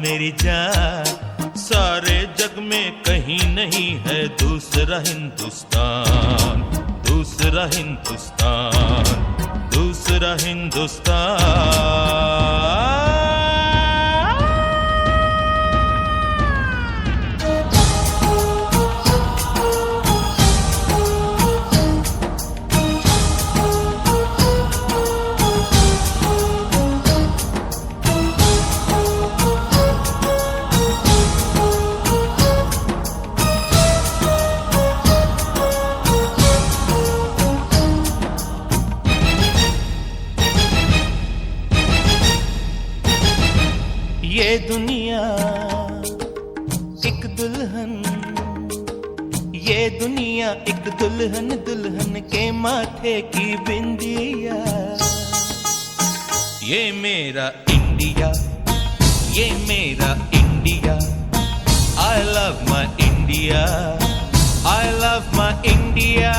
मेरी जान, सारे जग में कहीं नहीं है दूसरा हिंदुस्तान, दूसरा हिंदुस्तान, दूसरा हिंदुस्तान। ये दुनिया एक दुल्हन, ये दुनिया एक दुल्हन, दुल्हन के माथे की बिंदिया। ये मेरा इंडिया, ये मेरा India, I love my India, I love my India।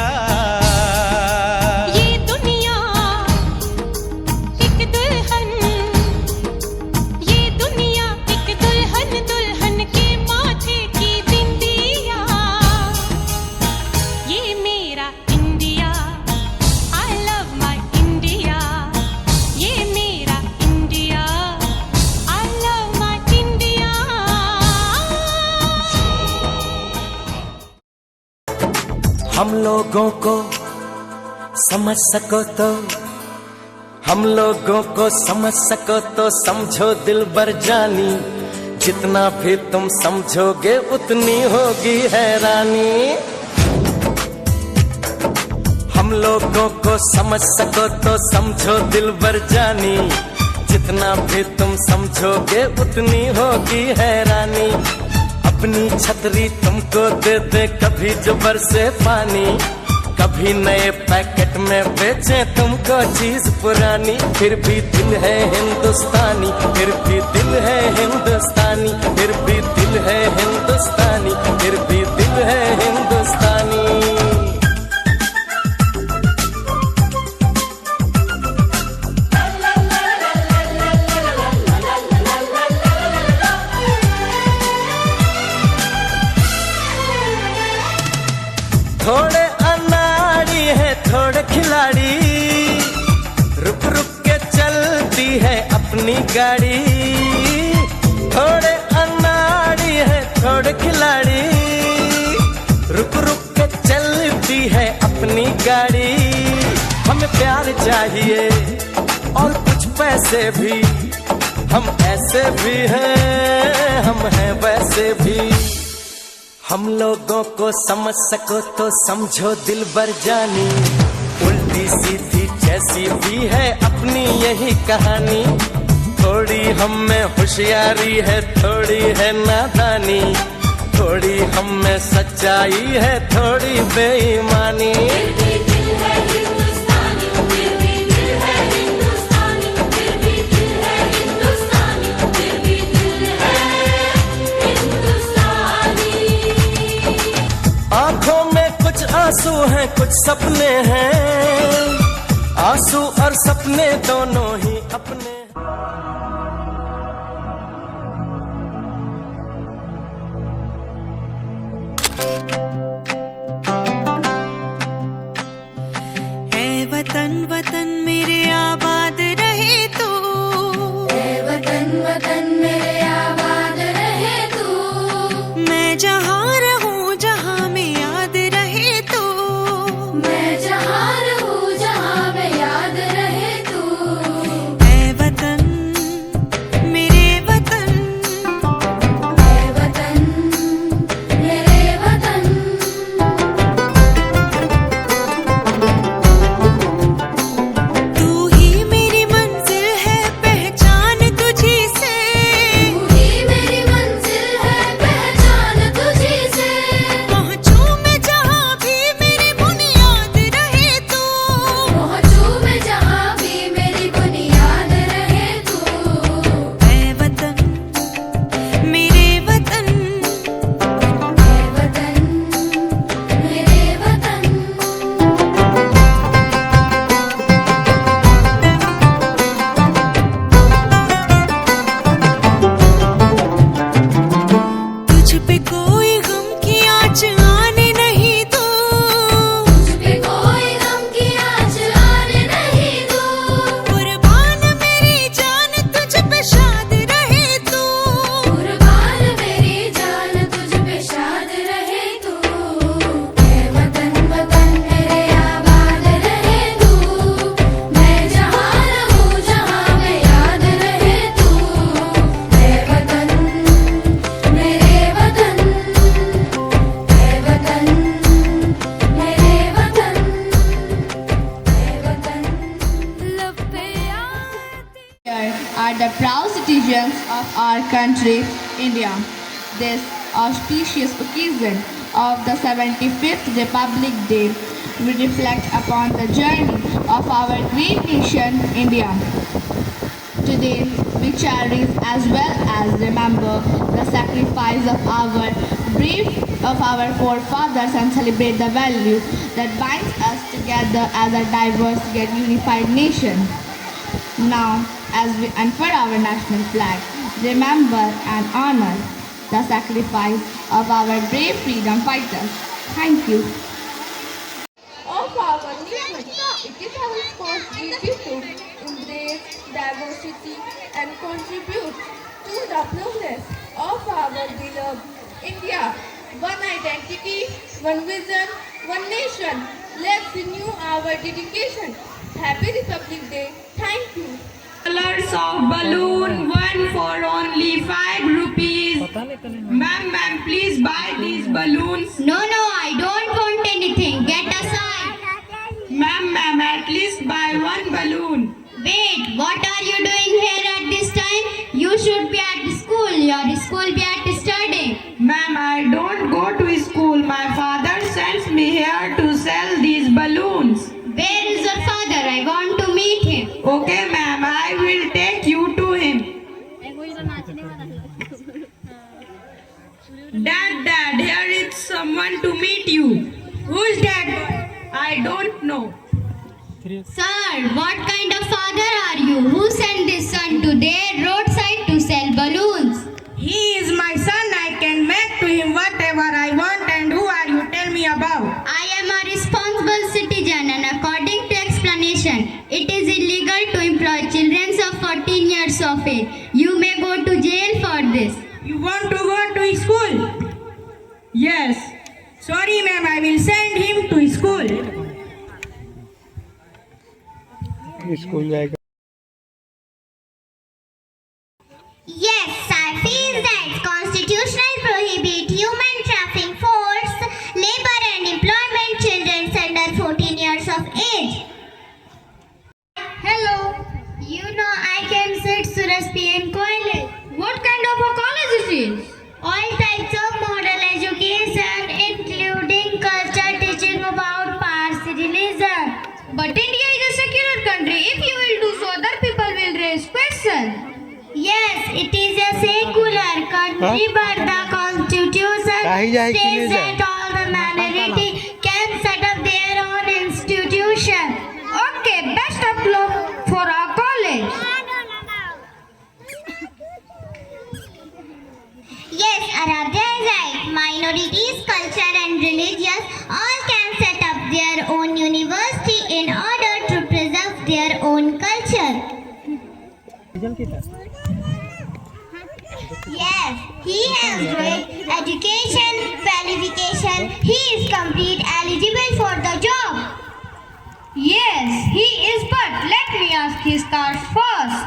हम लोगों को समझ सको तो, हम लोगों को समझ सको तो समझो दिलबर जानी, जितना भी तुम समझोगे उतनी होगी हैरानी। हम लोगों को समझ सको तो समझो दिलबर जानी, जितना भी तुम समझोगे उतनी होगी हैरानी। अपनी छतरी तुमको दे दे कभी जो बरसे पानी, कभी नए पैकेट में बेचे तुमको चीज पुरानी, फिर भी दिल है हिंदुस्तानी, फिर भी दिल है हिंदुस्तानी, फिर भी दिल है हिंदुस्तानी, फिर भी दिल है हिंदुस्तानी। थोड़े अनाड़ी है थोड़े खिलाड़ी, रुक रुक के चलती है अपनी गाड़ी। थोड़े अनाड़ी है थोड़े खिलाड़ी, रुक रुक के चलती है अपनी गाड़ी। हमें प्यार चाहिए और कुछ पैसे भी, हम ऐसे भी हैं हम हैं वैसे भी। हम लोगों को समझ सको तो समझो दिलबर जानी, उल्टी सीधी जैसी भी है अपनी यही कहानी। थोड़ी हम में होशियारी है थोड़ी है नादानी, थोड़ी हम में सच्चाई है थोड़ी बेईमानी। आंखों में कुछ आंसू हैं कुछ सपने हैं, आंसू और सपने दोनों ही अपने। ऐ वतन वतन मेरे आबाद रहे तू, ऐ वतन वतन मेरे आबाद रहे तू। मैं जहाँ रहूं जहाँ में याद रहे तू, मैं जहाँ रहूं जहाँ में याद रहे तू। ऐ वतन our country, India. This auspicious occasion of the 75th Republic Day will reflect upon the journey of our great nation, India. Today, we cherish as well as remember the sacrifice of our forefathers and celebrate the value that binds us together as a diverse yet unified nation. Now, as we unfurl our national flag, remember and honor the sacrifice of our brave freedom fighters. Thank you. Of our nation, it is our responsibility to embrace diversity and contribute to the progress of our beloved India. One identity, one vision, one nation. Let's renew our dedication. Happy Republic Day. Thank you. Colors of balloon, one for only 5 rupees. Ma'am, please buy these balloons. No, I don't want anything. Get aside. Ma'am, at least buy one balloon. Wait, what are you doing here at this time? You should be at school. Your school be at studying. Ma'am, I don't go to school. My father sends me here to sell these balloons. Where is your father? I want to meet him. Okay, ma'am, I will take you to him. Dad, here is someone to meet you. Who's that? I don't know. Sir, what kind of father are you? Who sent this son to their roadside to sell balloons? He is my son. I can make to him whatever I want. And who are you? Tell me about. I am a responsible citizen and according to explanation, it is illegal to employ children of 14 years of age. You may go to jail for this. You want to go to school? Yes. Sorry, ma'am. I will send him to school. Yes, I feel that constitutional prohibit human trafficking, forced labor and employment children under 14 years of age. Hello. You know I can sit Suraj PM College. What kind of a college is it? All types of model education including culture, teaching about past religion. But India is a secular country. If you will do so, other people will raise questions. Yes, it is a secular country, but the constitution states that all the minority can set up their own institution. Okay, best of luck for our college. Yes, Aradhya is right. Minorities, culture and religious all can set up their own university in order to preserve their own culture. Yes, he has great education, qualification. He is complete eligible for the job. Yes, he is, but let me ask his caste first.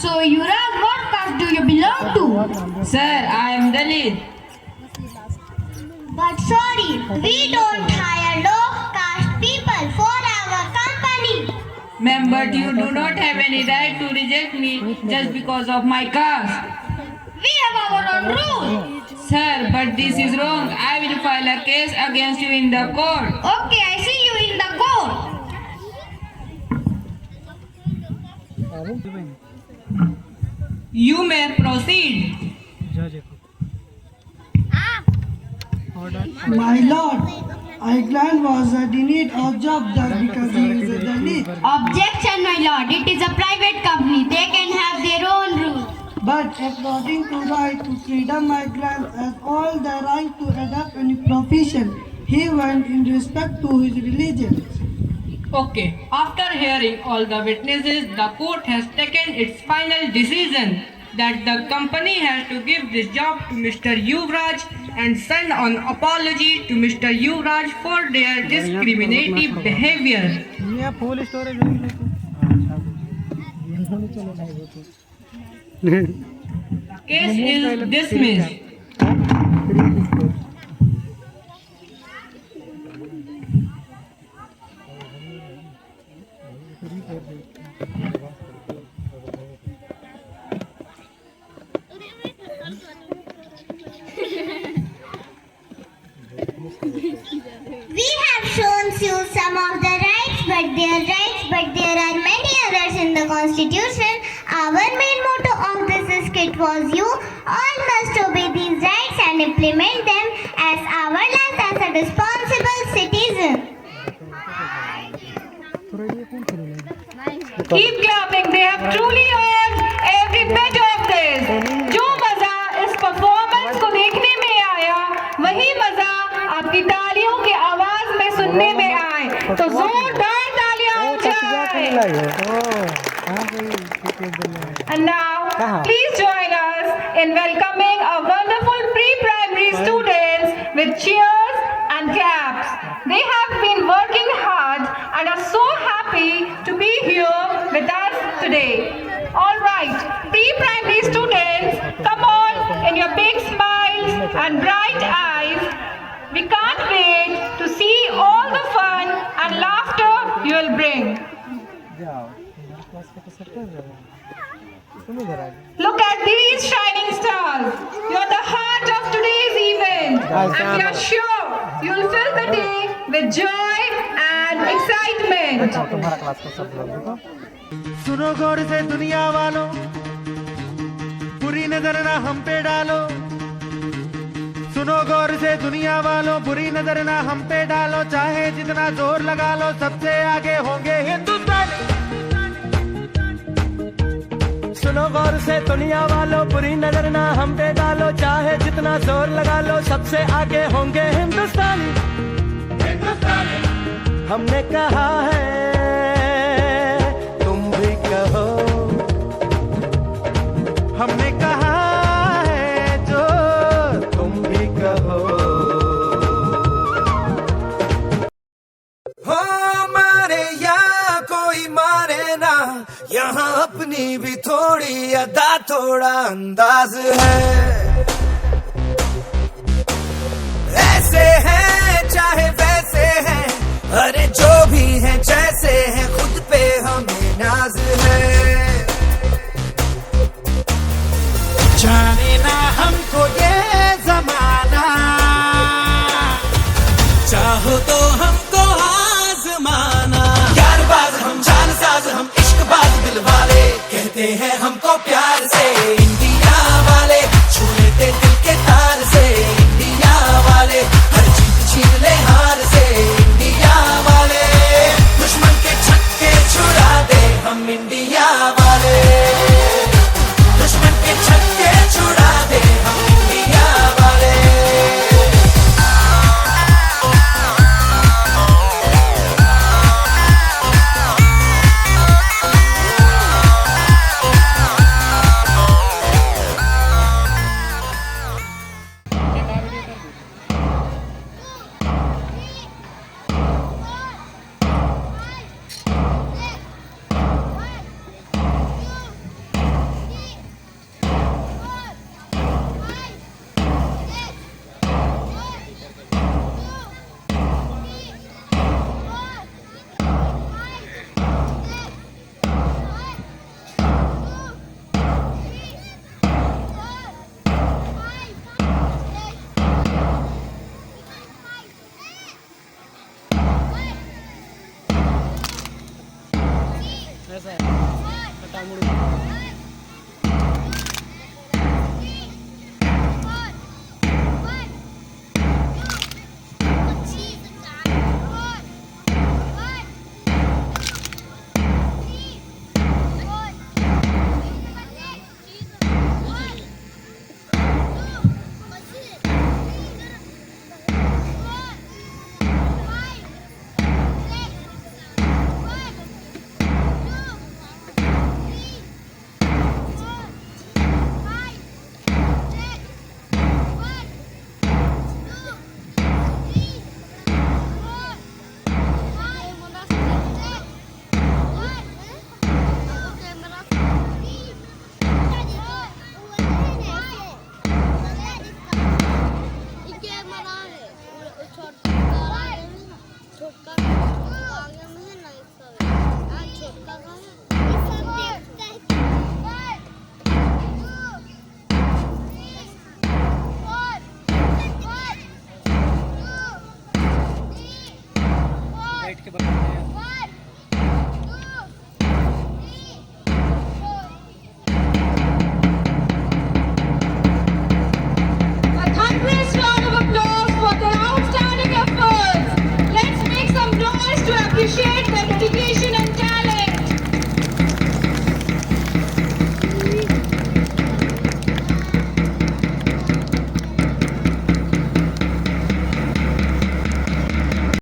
So, Yuvraj, what caste do you belong to? Sir, I am Dalit. But sorry, we don't hire low caste people for our company. Ma'am, but you do not have any right to reject me just because of my caste. We have our own rules. Sir, but this is wrong. I will file a case against you in the court. Okay, I see you in the court. You may proceed. My lord, Iceland was denied a job just because he is a Dalit. Objection, my lord. It is a private company. They can have their own rules. But according to right to freedom, Iceland has all the right to adopt any profession he wants in respect to his religion. Okay, after hearing all the witnesses, the court has taken its final decision that the company has to give this job to Mr. Yuvraj and send an apology to Mr. Yuvraj for their discriminative behavior. Case is dismissed. some of the rights, but there are many others in the Constitution. Our main motto of this skit was you all must obey these rights and implement them as our lives as a responsible citizen. Keep clapping. They have truly earned every bit of this. जो मजा इस performance को देखने में आया, वही मजा आपकी तालियों की आवाज में सुनने में आए. तो जोरदार तालियां हो जाए. And now, please join us in welcoming our wonderful pre-primary students with cheers and claps. They have been working hard and are so happy to be here with us today. All right, pre-primary students, come on in your big smiles and bright eyes. We can't wait to see all the fun and laughter you will bring. Look at these shining stars. You're the heart of today's event. And we are sure you'll fill the day with joy and excitement. सुनो गौर से दुनिया वालों, बुरी नजर ना हम पे डालो. सुनो गौर से दुनिया वालों, बुरी नजर ना हम पे डालो. चाहे जितना जोर लगा लो, सबसे आगे होंगे हिंदुस्तानी. सुनो गौर से दुनिया वालों, बुरी नजर ना हम पे डालो. चाहे जितना जोर लगा लो, सबसे आगे होंगे हिंदुस्तानी. हमने कहा है, तुम भी कहो. हमने कहा है जो तुम भी कहो. हो मारे या कोई मारे ना, यहाँ अपनी भी थोड़ी अदा थोड़ा अंदाज है. ऐसे हैं चाहे वैसे हैं, अरे जो भी हैं जैसे हैं, खुद पे हमें नाज है. जाने ना हमको ये जमाना, चाहो तो हमको आजमाना. यारबाज हम, जानसाज हम, इश्कबाज दिल वाले, कहते हैं हमको प्यार से इंडिया वाले. छू लेते दिल के तार से इंडिया वाले, हर जीत छीन ले हार से इंडिया वाले. दुश्मन के छक्के छुड़ा दे हम इंडिया वाले. दुश्मन के छक्के छुड़ा दे हम इंडिया वाले. छोटका